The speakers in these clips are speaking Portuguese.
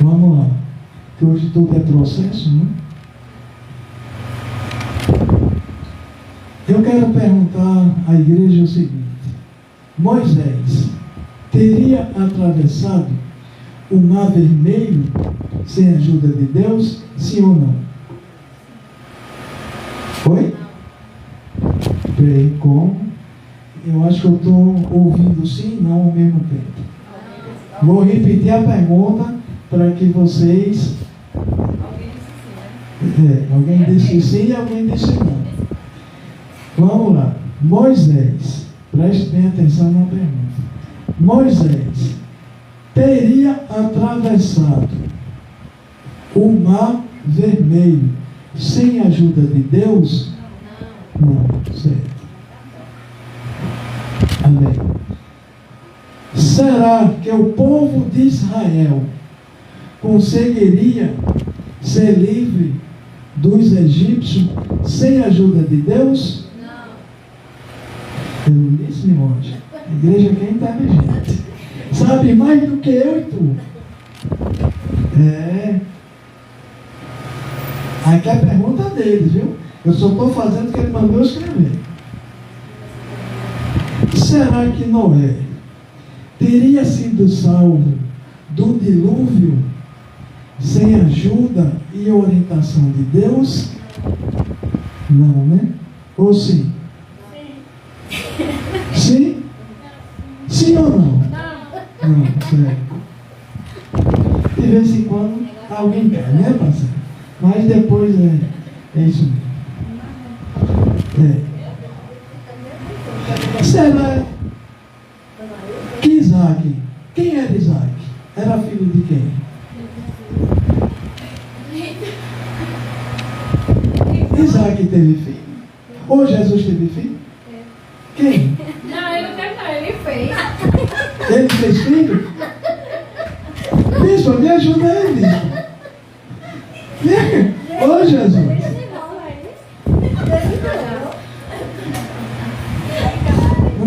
Vamos lá. Que hoje tudo é processo, né? Eu quero perguntar à igreja o seguinte: Moisés teria atravessado o Mar Vermelho sem a ajuda de Deus? Sim ou não? Oi? Peraí, como? Eu acho que eu estou ouvindo sim e não ao mesmo tempo. Vou repetir a pergunta para que vocês... Alguém disse sim e alguém disse não. Vamos lá. Moisés, preste bem atenção na pergunta. Moisés teria atravessado o Mar Vermelho sem a ajuda de Deus? Não, certo. Amém. Será que o povo de Israel conseguiria ser livre dos egípcios sem a ajuda de Deus? Não. Eu não disse, meu anjo. A igreja aqui é inteligente. Sabe mais do que eu e tu. Aqui é a pergunta deles, viu? Eu só estou fazendo o que ele mandou escrever. Será que Noé teria sido salvo do dilúvio sem ajuda e orientação de Deus? Não, né? Ou sim? Sim? Sim ou não? Não, certo. De vez em quando alguém quer, né, parceiro? Mas depois é isso mesmo. Será que Isaac, quem era Isaac? Era filho de quem? Isaac teve filho? Ou Jesus teve filho? Quem? Não, ele não teve não, ele fez. Ele fez filho? Bispo, me ajuda aí, bispo. Ô Jesus.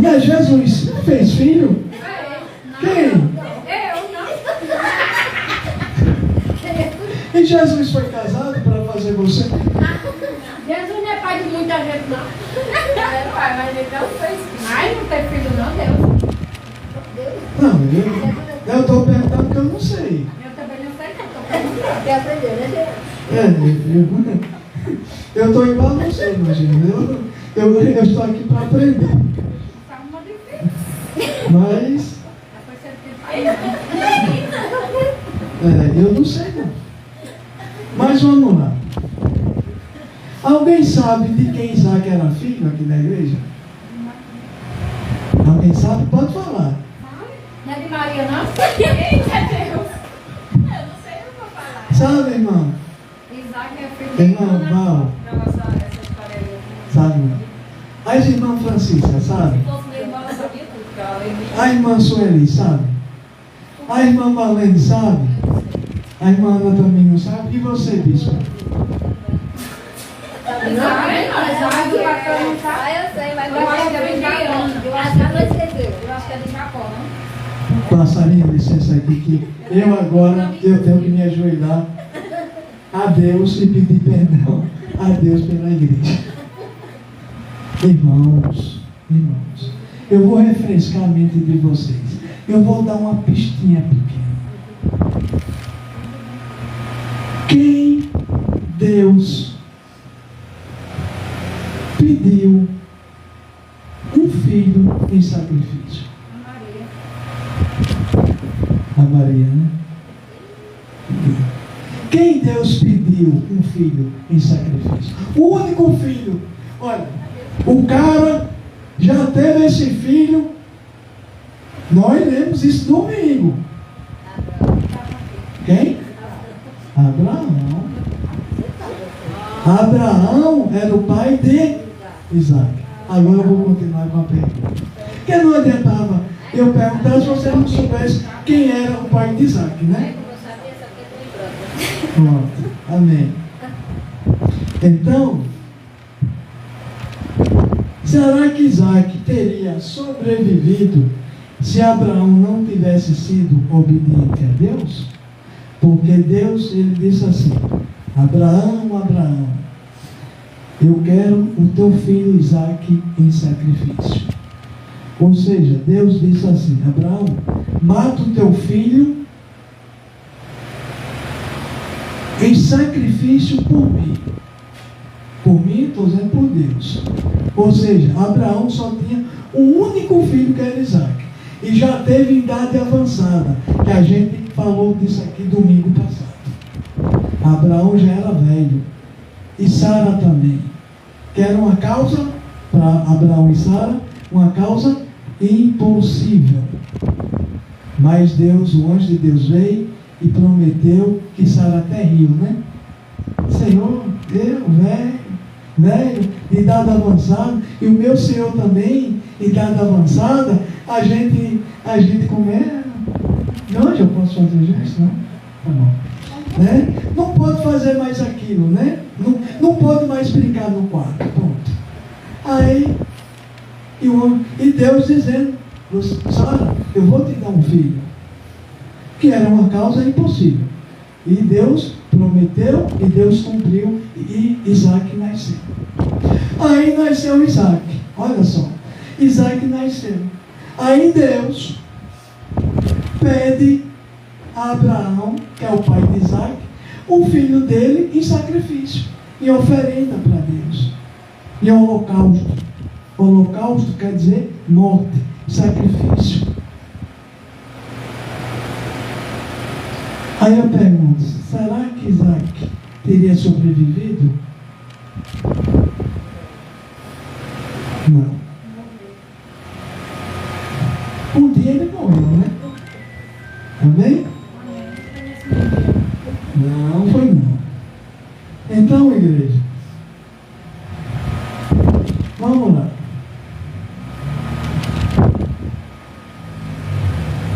Mas Jesus fez filho? Quem? Eu não. E Jesus foi casado para fazer você? Jesus não é pai de muita gente, não. É pai, mas ele não fez filho. Mas não teve filho, não, Deus. Não, eu estou perguntando porque eu não sei. Eu também não sei, não. Estou perguntando. Quer aprender, né, Eu estou igual a você, imagina. Eu estou aqui para aprender. Tá uma difícil. Mas Depois você tem eu não sei não. Mas vamos lá. Alguém sabe de quem Isaac era filho aqui na igreja? Alguém sabe? Pode falar. Não é de Maria, não? Eita, Deus. Eu não sei, eu vou falar. Sabe, irmão? Isaac é filho de Irmão, Ana. Val. Pra nossa essa história aí. Sabe? As irmãs Francisca, sabe? Se fosse minha irmã, eu sabia tudo, que ela lembra. A irmã Sueli, sabe? A irmã Valene, sabe? A irmã Ana também não sabe. E você, bispo? Isaac não sabe. Eu sei, mas Eu acho que é de Jacó. Eu acho que é de Jacó, não? Passarinho, licença aqui, que eu agora tenho que me ajoelhar a Deus e pedir perdão a Deus pela igreja. Irmãos, eu vou refrescar a mente de vocês. Eu vou dar uma pistinha pequena. Quem Deus pediu um filho em sacrifício? A Maria, né? Quem Deus pediu um filho em sacrifício? O único filho. Olha, o cara já teve esse filho. Nós lemos isso domingo. Quem? Abraão. Abraão era o pai de Isaac. Agora eu vou continuar com a pergunta. Porque não adiantava eu perguntar se você não soubesse quem era o pai de Isaac, né? Pronto. Amém. Então, será que Isaac teria sobrevivido se Abraão não tivesse sido obediente a Deus? Porque Deus, ele disse assim: Abraão, Abraão, eu quero o teu filho Isaque em sacrifício. Ou seja, Deus disse assim: Abraão, mata o teu filho em sacrifício por mim. Por mim, estou dizendo por Deus. Ou seja, Abraão só tinha um único filho, que era Isaque. E já teve idade avançada, que a gente falou disso aqui domingo passado. Abraão já era velho. E Sara também. Que era uma causa, para Abraão e Sara, uma causa impossível. Mas Deus, o anjo de Deus veio e prometeu, que Sara até riu, né? Senhor, eu, velho, de idade avançada, e o meu Senhor também, de idade avançada, a gente como é? Não, eu posso fazer gesto, não? Tá bom. Né? Não pode fazer mais aquilo, né? Não pode mais brincar no quarto, pronto. Aí, e Deus dizendo: Sara, eu vou te dar um filho. Que era uma causa impossível. E Deus prometeu, e Deus cumpriu, e Isaque nasceu. Aí nasceu Isaque. Olha só, Isaque nasceu. Aí Deus pede a Abraão, que é o pai de Isaque, o filho dele em sacrifício, em oferenda para Deus, em holocausto. Holocausto quer dizer morte, sacrifício. Aí eu pergunto: será que Isaque teria sobrevivido? Não. Um dia ele morreu, né? Amém? Não foi não. Então, igreja, vamos lá.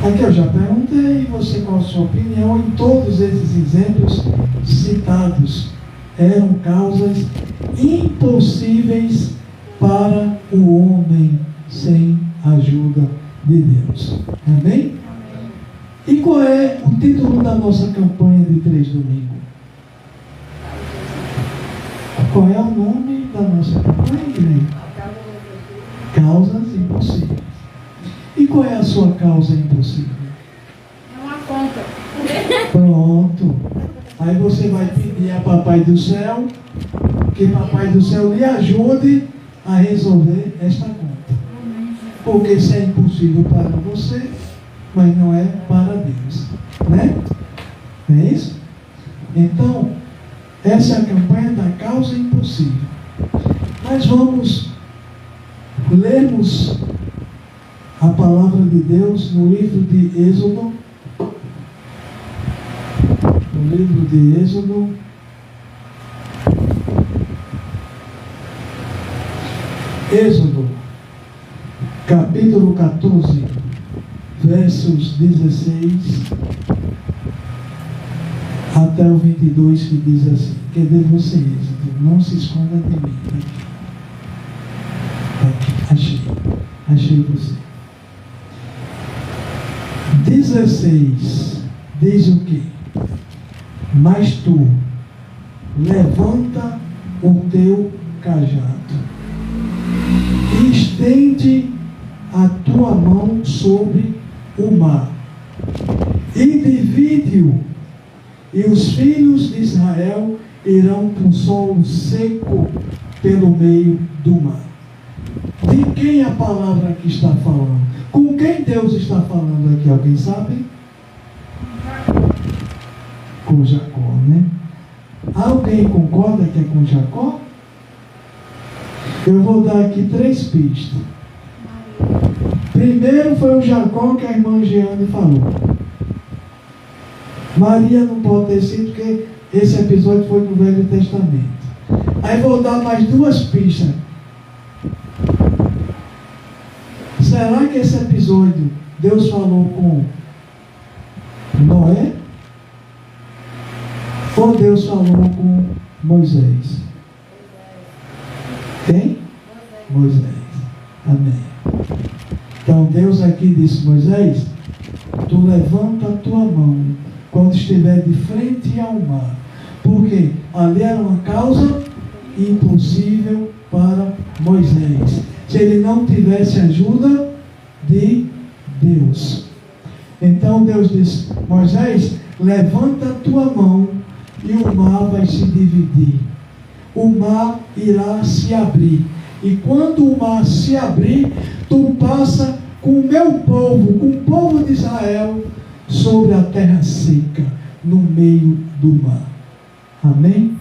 Aqui eu já perguntei, você qual a sua opinião em todos esses exemplos citados. Eram causas impossíveis para o homem sem a ajuda de Deus. Amém? E qual é o título da nossa campanha de 3 domingos? Qual é o nome da nossa campanha, igreja? Causas impossíveis. E qual é a sua causa impossível? É uma conta. Pronto. Aí você vai pedir a Papai do Céu, que Papai do Céu lhe ajude a resolver esta conta. Porque isso é impossível para você, mas não é para Deus. Né? Não é isso? Então, essa é a campanha da causa impossível. Mas vamos lermos a palavra de Deus no livro de Êxodo. No livro de Êxodo. Êxodo, capítulo 14, versos 16 até o 22, que diz assim: cadê você, Êxodo? Não se esconda de mim. Aqui. Achei você. 16 diz o quê? Mas tu levanta o teu cajado e estende a tua mão sobre o mar e divide-o, e os filhos de Israel irão para o solo seco pelo meio do mar. De quem a palavra aqui está falando? Com quem Deus está falando aqui? Alguém sabe? Com Jacó, né? Alguém concorda que é com Jacó? Eu vou dar aqui 3 pistas. Primeiro foi o Jacó que a irmã Jeane falou. Maria não pode ter sido, porque esse episódio foi no Velho Testamento. Aí vou dar mais 2 pistas. Será que esse episódio Deus falou com Noé? Ou Deus falou com Moisés? Quem? Moisés. Amém. Então Deus aqui disse: Moisés, tu levanta a tua mão quando estiver de frente ao mar. Porque ali era uma causa impossível para Moisés, se ele não tivesse ajuda de Deus. Então Deus disse: Moisés, levanta a tua mão e o mar vai se dividir. O mar irá se abrir. E quando o mar se abrir, tu passa com o meu povo, com o povo de Israel, sobre a terra seca, no meio do mar. Amém?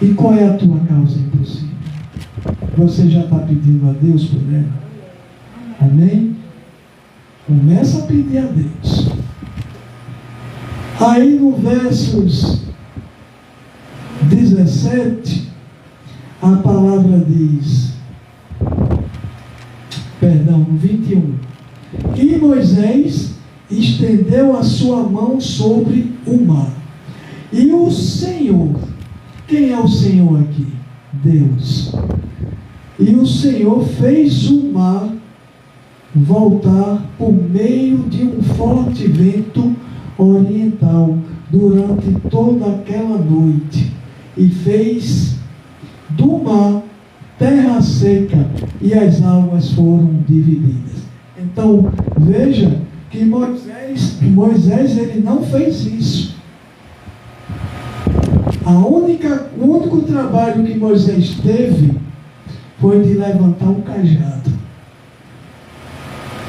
E qual é a tua causa impossível? Você já está pedindo a Deus por ela? Amém? Começa a pedir a Deus. Aí no versos 17, a palavra diz, no 21, e Moisés estendeu a sua mão sobre o mar. E o Senhor, quem é o Senhor aqui? Deus. E o Senhor fez o mar voltar por meio de um forte vento oriental durante toda aquela noite, e fez do mar terra seca, e as águas foram divididas. Então veja que Moisés ele não fez isso. O único trabalho que Moisés teve foi de levantar o cajado.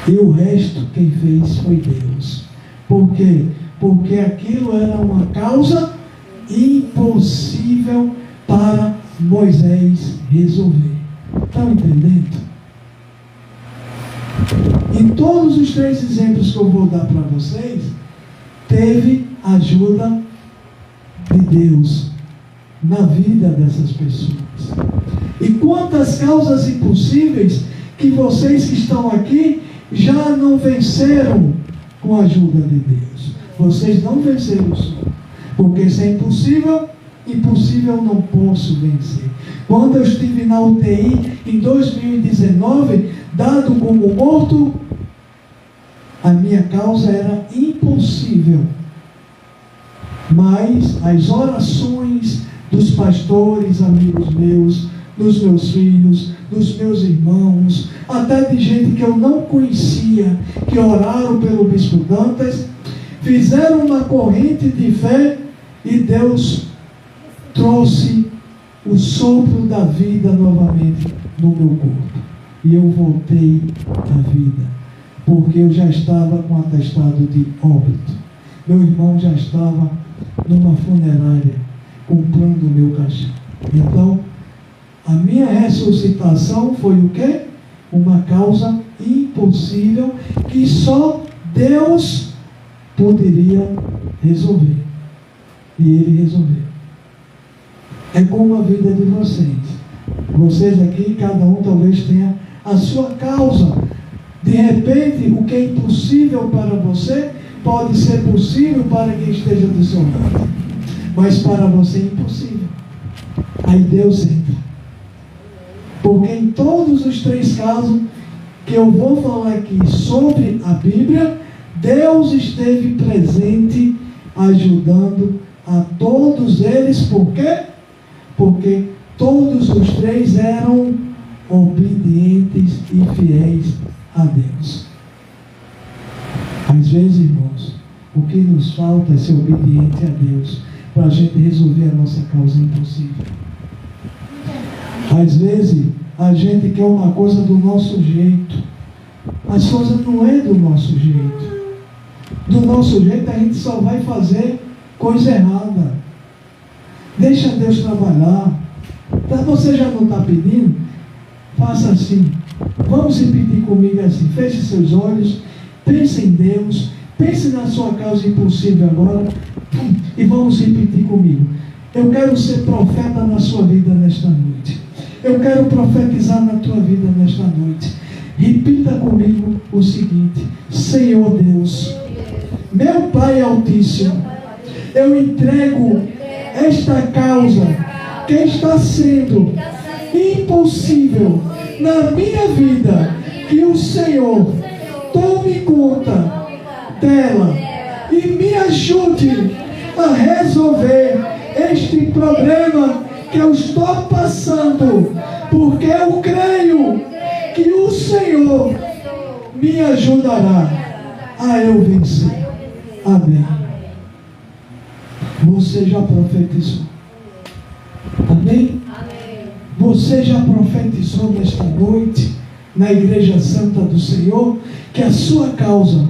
E o resto quem fez foi Deus. Por quê? Porque aquilo era uma causa impossível para Moisés resolver. Estão entendendo? Em todos os 3 exemplos que eu vou dar para vocês, teve ajuda de Deus na vida dessas pessoas. E quantas causas impossíveis que vocês que estão aqui já não venceram com a ajuda de Deus. Vocês não venceram isso. Porque se é impossível, impossível não posso vencer. Quando eu estive na UTI em 2019, dado como morto, a minha causa era impossível. Mas as orações dos pastores, amigos meus, dos meus filhos, dos meus irmãos, até de gente que eu não conhecia, que oraram pelo Bispo Dantas, fizeram uma corrente de fé e Deus trouxe o sopro da vida novamente no meu corpo. E eu voltei à vida, porque eu já estava com atestado de óbito. Meu irmão já estava numa funerária, comprando o meu caixão. Então, a minha ressuscitação foi o quê? Uma causa impossível que só Deus poderia resolver. E Ele resolveu. É como a vida de vocês. Vocês aqui, cada um talvez tenha a sua causa. De repente, o que é impossível para você pode ser possível para quem esteja do seu lado. Mas para você é impossível. Aí Deus entra. Porque em todos os 3 casos que eu vou falar aqui sobre a Bíblia, Deus esteve presente, ajudando a todos eles. Por quê? Porque todos os 3 eram obedientes e fiéis a Deus. Às vezes, irmãos, o que nos falta é ser obediente a Deus, para a gente resolver a nossa causa impossível. Às vezes, a gente quer uma coisa do nosso jeito. As coisas não é do nosso jeito. Do nosso jeito, a gente só vai fazer coisa errada. Deixa Deus trabalhar. Você já não está pedindo? Faça assim. Vamos repetir comigo assim. Feche seus olhos. Pense em Deus. Pense na sua causa impossível agora. E vamos repetir comigo. Eu quero ser profeta na sua vida nesta noite. Eu quero profetizar na tua vida nesta noite. Repita comigo o seguinte: Senhor Deus, meu Pai Altíssimo, eu entrego esta causa que está sendo impossível na minha vida, que o Senhor tome conta dela e me ajude a resolver este problema que eu estou passando, porque eu creio que o Senhor me ajudará a eu vencer. Amém. Você já profetizou? Amém? Você já profetizou nesta noite na Igreja Santa do Senhor que a sua causa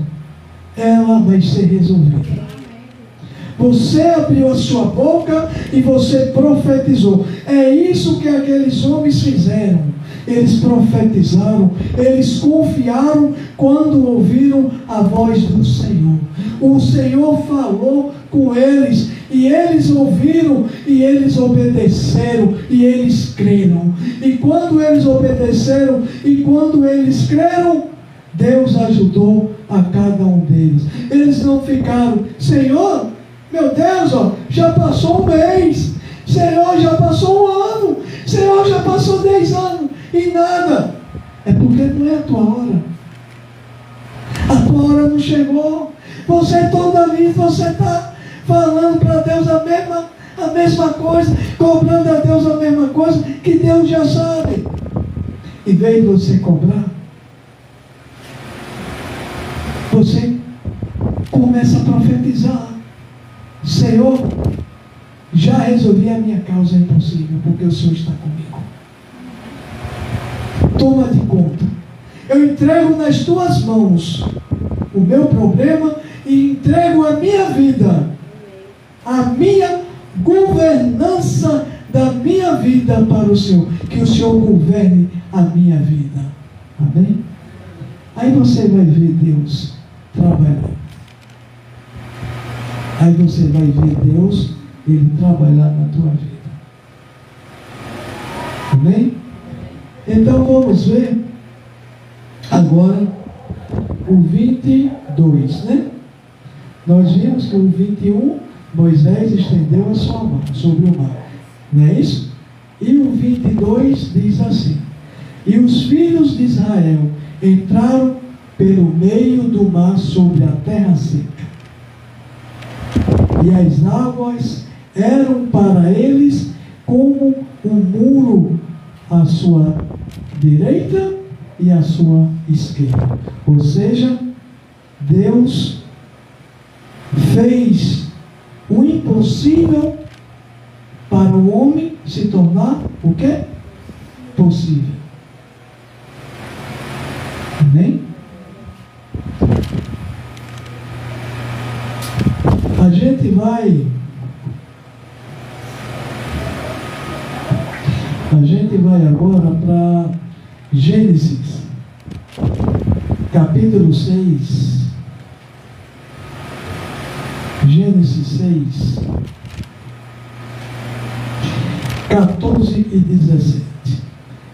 ela vai ser resolvida? Você abriu a sua boca e você profetizou. É isso que aqueles homens fizeram. Eles profetizaram, eles confiaram quando ouviram a voz do Senhor. O Senhor falou com eles e eles ouviram e eles obedeceram e eles creram. E quando eles obedeceram e quando eles creram, Deus ajudou a cada um deles. Eles não ficaram, Senhor, meu Deus, já passou um mês, Senhor, já passou um ano, Senhor, já passou 10 anos e nada. É porque não é a tua hora. A tua hora não chegou. Você toda vez você está falando para Deus a mesma coisa, cobrando a Deus a mesma coisa que Deus já sabe. Em vez de você cobrar, você começa a profetizar. Senhor, já resolvi a minha causa impossível, porque o Senhor está comigo. Toma de conta. Eu entrego nas tuas mãos o meu problema e entrego a minha vida, a minha governança da minha vida para o Senhor. Que o Senhor governe a minha vida. Amém? Aí você vai ver Deus trabalhando. Aí você vai ver Deus, Ele trabalhar na tua vida. Amém? Então vamos ver agora o 22, né? Nós vimos que o 21, Moisés estendeu a sua mão sobre o mar. Não é isso? E o 22 diz assim: e os filhos de Israel entraram pelo meio do mar sobre a terra seca. E as águas eram para eles como um muro à sua direita e à sua esquerda. Ou seja, Deus fez o impossível para o homem se tornar o quê? Possível. Amém? A gente vai agora para Gênesis, capítulo 6. Gênesis 6, 14 e 17.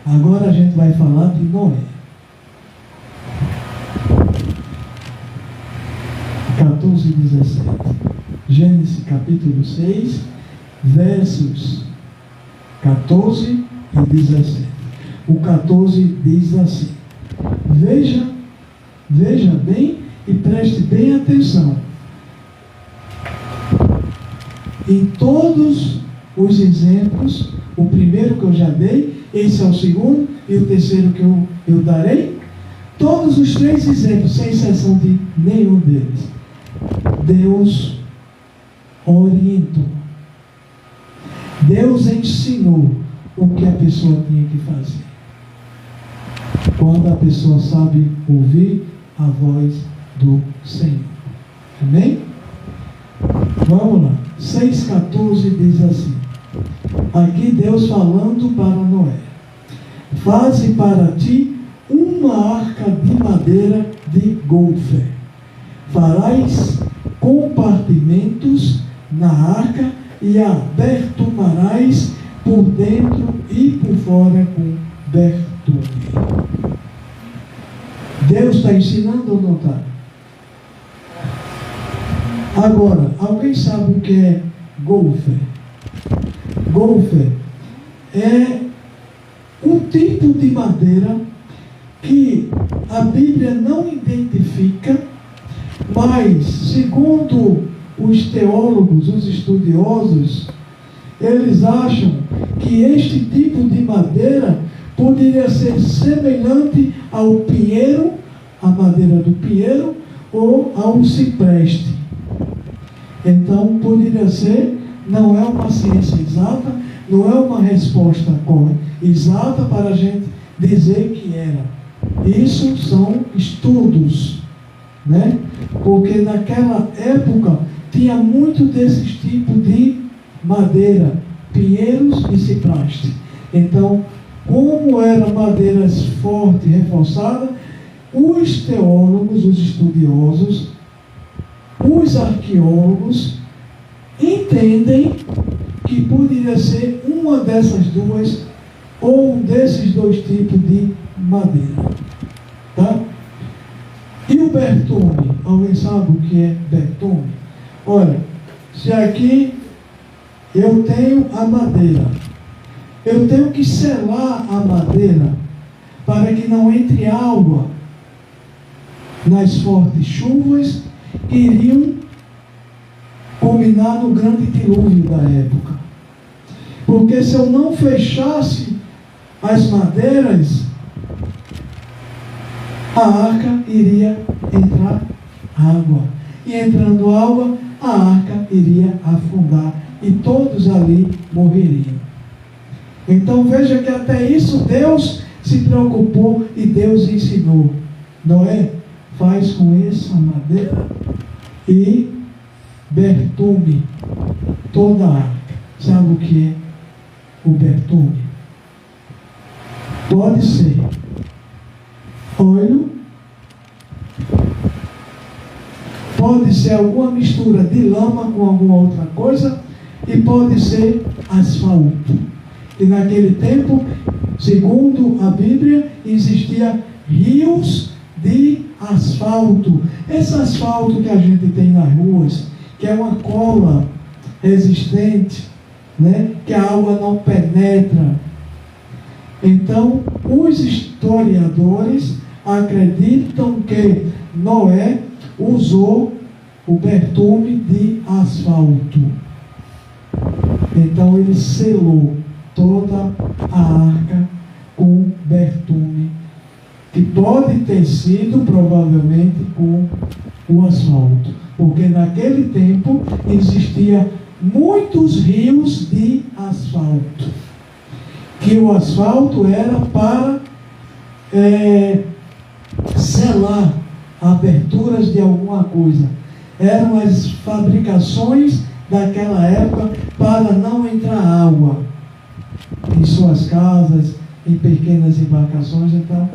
Agora a gente vai falar de Noé. 14 e 17. Gênesis capítulo 6, versos 14 e 17. O 14 diz assim: veja bem e preste bem atenção em todos os exemplos. O primeiro que eu já dei, esse é o segundo, e o terceiro que eu darei. Todos os 3 exemplos, sem exceção de nenhum deles, Deus orientou. Deus ensinou o que a pessoa tinha que fazer. Quando a pessoa sabe ouvir a voz do Senhor. Amém? Vamos lá. 6,14 diz assim. Aqui Deus falando para Noé: faze para ti uma arca de madeira de golfe. Farás compartimentos na arca e a aberturarás por dentro e por fora com abertura. Deus está ensinando ou não está? Agora, alguém sabe o que é golfe? Golfe é um tipo de madeira que a Bíblia não identifica, Mas, segundo os teólogos, os estudiosos, eles acham que este tipo de madeira poderia ser semelhante ao pinheiro, a madeira do pinheiro, ou ao cipreste. Então, poderia ser, não é uma ciência exata, não é uma resposta exata para a gente dizer que era. Isso são estudos, né? Porque naquela época tinha muito desses tipos de madeira, pinheiros e cipreste. Então, como eram madeiras fortes, reforçadas, os teólogos, os estudiosos, os arqueólogos entendem que poderia ser uma dessas duas ou um desses dois tipos de madeira. Tá? E o bertume? Alguém sabe o que é bertume? Olha, se aqui eu tenho a madeira, eu tenho que selar a madeira para que não entre água nas fortes chuvas que iriam culminar no grande dilúvio da época. Porque se eu não fechasse as madeiras, a arca iria entrar água. E entrando água, a arca iria afundar e todos ali morreriam. Então veja que até isso Deus se preocupou e Deus ensinou. Noé, faz com essa madeira e bertume toda a arca. Sabe o que é o bertume? Pode ser óleo, pode ser alguma mistura de lama com alguma outra coisa e pode ser asfalto. E naquele tempo, segundo a Bíblia, existia rios de asfalto. Esse asfalto que a gente tem nas ruas, que é uma cola resistente, né? Que a água não penetra. Então, os historiadores acreditam que Noé usou o bertume de asfalto. Então, ele selou toda a arca com bertume, que pode ter sido provavelmente com o asfalto, porque naquele tempo existia muitos rios de asfalto, que o asfalto era para selar aberturas de alguma coisa. Eram as fabricações daquela época para não entrar água em suas casas, em pequenas embarcações. Então,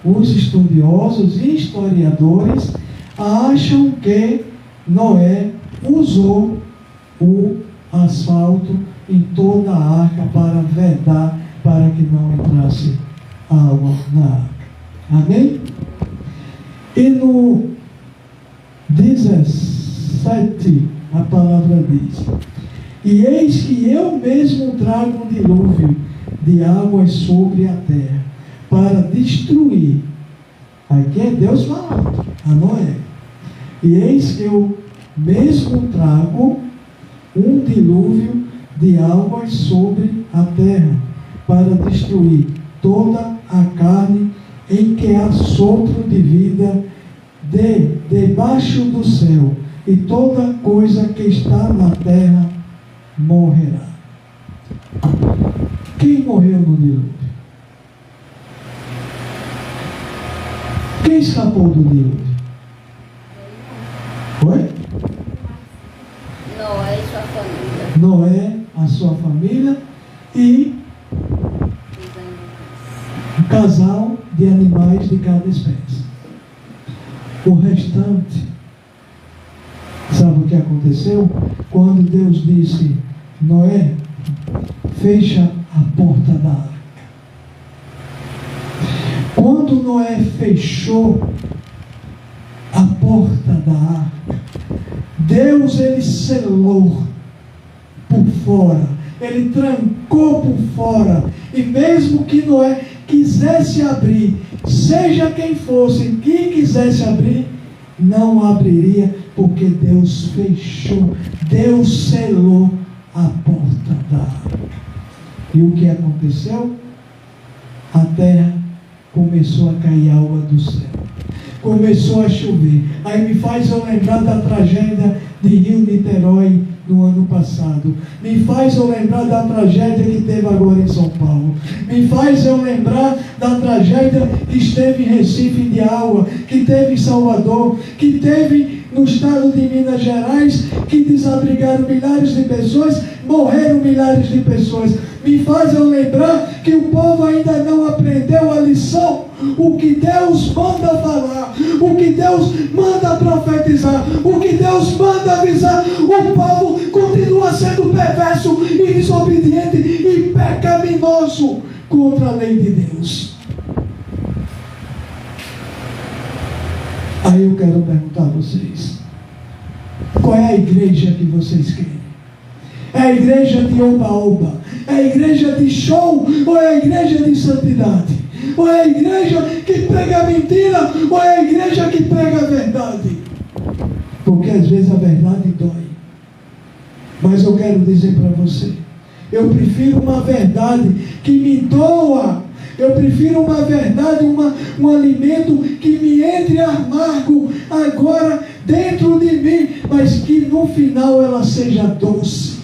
os estudiosos e historiadores acham que Noé usou o asfalto em toda a arca para vedar, para que não entrasse água na arca. Amém? E no 17, a palavra diz: e eis que eu mesmo trago um dilúvio de águas sobre a terra, para destruir. Aqui é Deus falando a Noé. E eis que eu mesmo trago um dilúvio de águas sobre a terra, para destruir toda a carne em que há sopro de vida debaixo do céu, e toda coisa que está na terra morrerá. Quem morreu no dilúvio? Quem escapou do dilúvio? Oi? Noé e sua família. Noé, a sua família e um casal de animais de cada espécie. O restante, sabe o que aconteceu? Quando Deus disse: Noé, fecha a porta da arca. Quando Noé fechou a porta da arca, Deus, ele selou por fora, ele trancou por fora, e mesmo que Noé quisesse abrir, seja quem fosse que quisesse abrir, não abriria, porque Deus fechou, Deus selou a porta da água. E o que aconteceu? A terra começou a cair água do céu, começou a chover. Aí me faz eu lembrar da tragédia de Rio-Niterói no ano passado, me faz eu lembrar da tragédia que teve agora em São Paulo, me faz eu lembrar da tragédia que esteve em Recife de água, que teve em Salvador, que teve no estado de Minas Gerais, que desabrigaram milhares de pessoas, morreram milhares de pessoas. Me faz eu lembrar que o povo ainda não aprendeu a lição. O que Deus manda falar, o que Deus manda profetizar, o que Deus manda avisar, o povo continua sendo perverso e desobediente e pecaminoso contra a lei de Deus. Aí eu quero perguntar a vocês: qual é a igreja que vocês querem? É a igreja de oba-oba? É a igreja de show? Ou é a igreja de santidade? Ou é a igreja que prega mentira? Ou é a igreja que prega a verdade? Porque às vezes a verdade dói. Mas eu quero dizer para você, eu prefiro uma verdade que me doa. Eu prefiro uma verdade, um alimento que me entre amargo agora dentro de mim, mas que no final ela seja doce.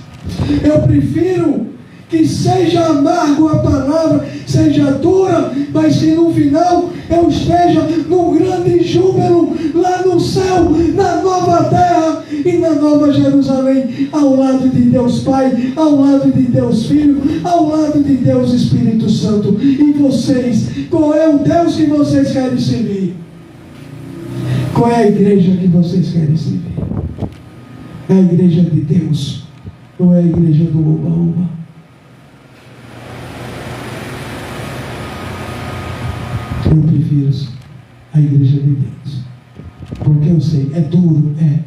Eu prefiro que seja amargo a palavra, seja dura, mas que no final eu esteja num grande júbilo lá no céu, na nova terra e na nova Jerusalém, ao lado de Deus Pai, ao lado de Deus Filho, ao lado de Deus Espírito Santo. E vocês, qual é o Deus que vocês querem servir? Qual é a igreja que vocês querem servir? É a igreja de Deus ou é a igreja do oba-oba? Eu prefiro a igreja de Deus, porque eu sei, é duro, é.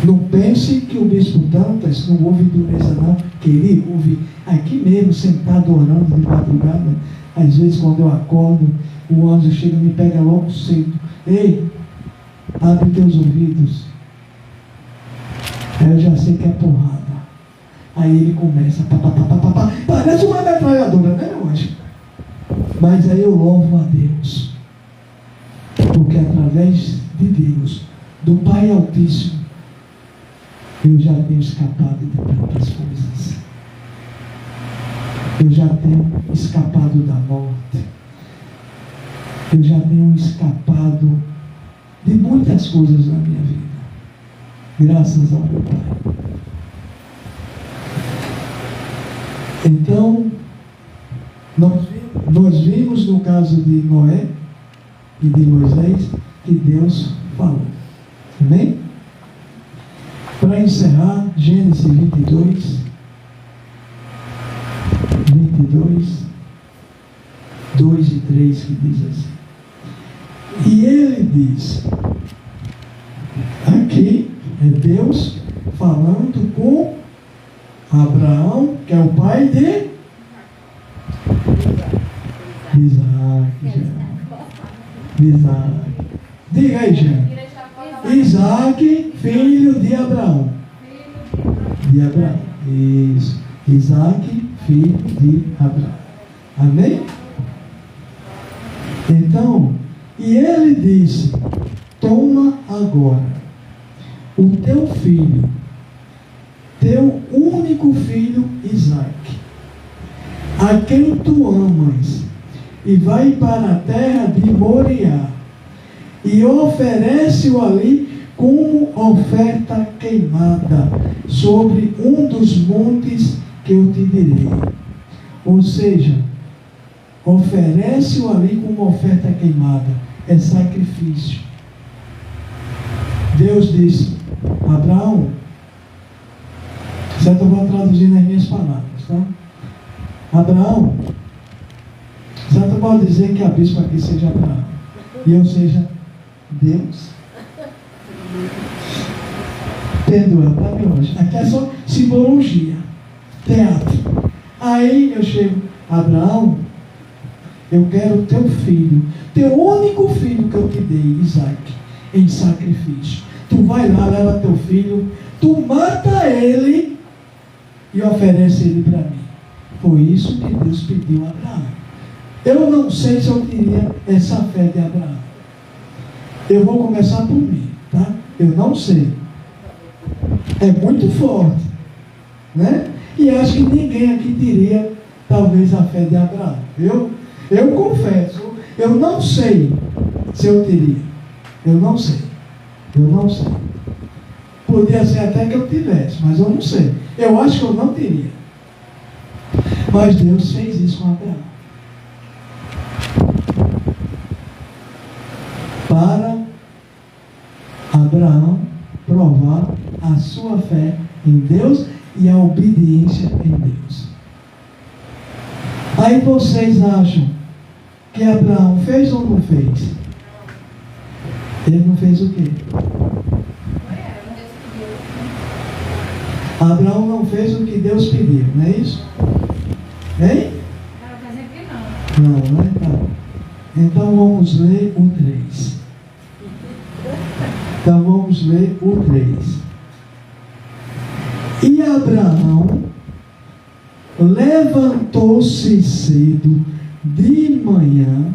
Não pense que o bispo Dantas não ouve dureza não, que ele ouve aqui mesmo, sentado orando de madrugada. Às vezes quando eu acordo, o anjo chega e me pega logo cedo: ei, abre teus ouvidos. Aí eu já sei que é porrada. Aí ele começa, parece uma metralhadora, né, meu anjo? Mas aí eu louvo a Deus, porque através de Deus, do Pai Altíssimo, eu já tenho escapado de tantas coisas. Eu já tenho escapado da morte. Eu já tenho escapado de muitas coisas na minha vida, graças ao meu Pai. Então, nós vimos no caso de Noé e de Moisés que Deus falou. Amém? Para encerrar, Gênesis 22, 2 e 3, que diz assim: e ele diz, aqui é Deus falando com Abraão, que é o pai de Isaac. Diga aí, Jean. Isaac, filho de Abraão. Isso. Isaac, filho de Abraão. Amém? Então, e ele disse: toma agora o teu filho, teu único filho Isaac, a quem tu amas, e vai para a terra de Moriá, e oferece-o ali como oferta queimada sobre um dos montes que eu te direi. Ou seja, oferece-o ali como oferta queimada, é sacrifício. Deus disse: Abraão, certo, eu vou traduzir nas minhas palavras, tá? Abraão, certo, eu posso dizer que a bispa aqui seja Abraão e eu seja Deus. Perdoa, tá, meu anjo? Aqui é só simbologia, teatro. Aí eu chego: Abraão, eu quero teu filho, teu único filho que eu te dei, Isaac, em sacrifício. Tu vai lá, leva teu filho, tu mata ele e oferece ele para mim. Foi isso que Deus pediu a Abraão. Eu não sei se eu teria essa fé de Abraão. Eu vou começar por mim, tá? Eu não sei. É muito forte, né? E acho que ninguém aqui teria, talvez, a fé de Abraão. Eu confesso, eu não sei se eu teria. Eu não sei. Podia ser até que eu tivesse, mas eu não sei. Eu acho que eu não teria. Mas Deus fez isso com Abraão. Para Abraão provar a sua fé em Deus e a obediência em Deus. Aí vocês acham que Abraão fez ou não fez? Ele não fez o quê? Abraão não fez o que Deus pediu, não é isso? Hein? Não, né? Tá. Então vamos ler o 3. Então vamos ler o 3. E Abraão levantou-se cedo de manhã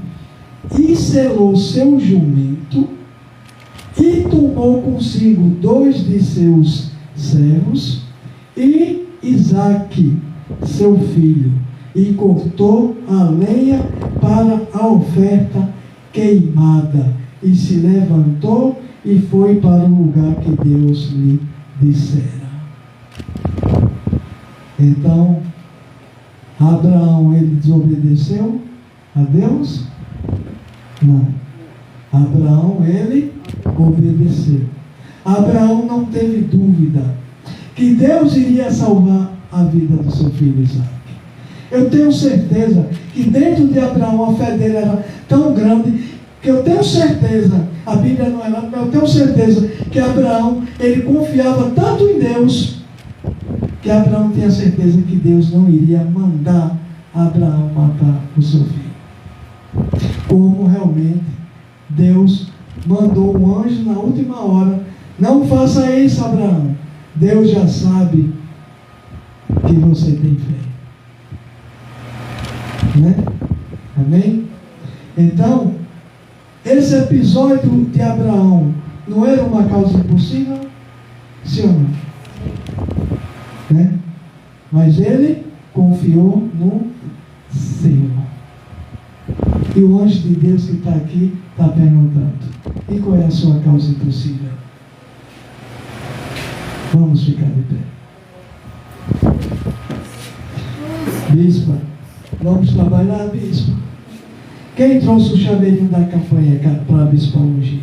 e selou seu jumento e tomou consigo 2 de seus servos e Isaque, seu filho, e cortou a lenha para a oferta queimada e se levantou e foi para o lugar que Deus lhe dissera. Então, Abraão, ele desobedeceu a Deus? Não. Abraão, ele obedeceu. Abraão não teve dúvida que Deus iria salvar a vida do seu filho Isaac. Eu tenho certeza que dentro de Abraão a fé dele era tão grande que eu tenho certeza, a Bíblia não é lá, mas eu tenho certeza que Abraão, ele confiava tanto em Deus, que Abraão tinha certeza que Deus não iria mandar Abraão matar o seu filho. Como realmente Deus mandou um anjo na última hora: não faça isso, Abraão. Deus já sabe que você tem fé. Né? Amém? Então, esse episódio de Abraão não era uma causa impossível? Sim ou não? Né? Mas ele confiou no Senhor. E o anjo de Deus que está aqui está perguntando: e qual é a sua causa impossível? Vamos ficar de pé. Bispa, vamos trabalhar, bispa. Quem trouxe o chaveirinho da campanha para a bispa ungir?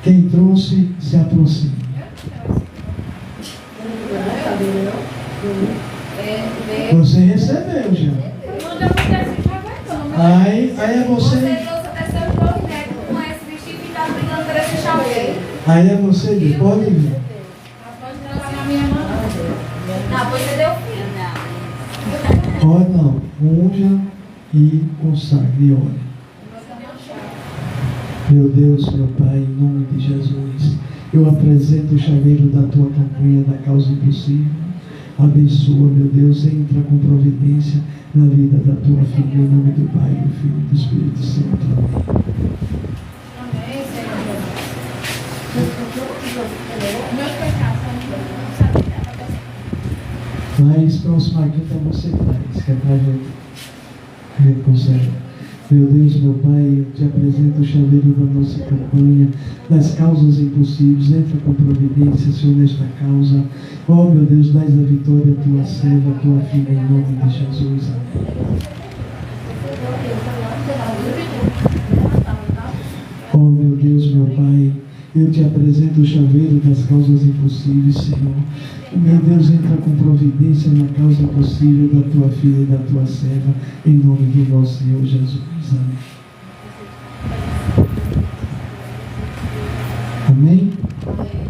Quem trouxe, se aproxime. Você recebeu já. Aí é você. Aí é você, pode vir. Não, você deu filho, não. Pode não, unja e consagre e ore. Meu Deus, meu Pai, em nome de Jesus, eu apresento o chaveiro da tua campanha da causa impossível. Abençoa, meu Deus, entra com providência na vida da tua filha, em nome do Pai, do Filho e do Espírito Santo. Amém. Mas próxima quinta você traz, que é para a gente consegue. Meu Deus, meu Pai, eu te apresento o chaveiro da nossa campanha, das causas impossíveis. Entra com providência, Senhor, nesta causa. Oh, meu Deus, dás a vitória à tua serva, à tua filha, em nome de Jesus. Amém. Oh, meu Deus, meu Pai, eu te apresento o chaveiro das causas impossíveis, Senhor. Meu Deus, entra com providência na causa impossível da tua filha e da tua serva, em nome do nosso Senhor Jesus. Amém. Amém?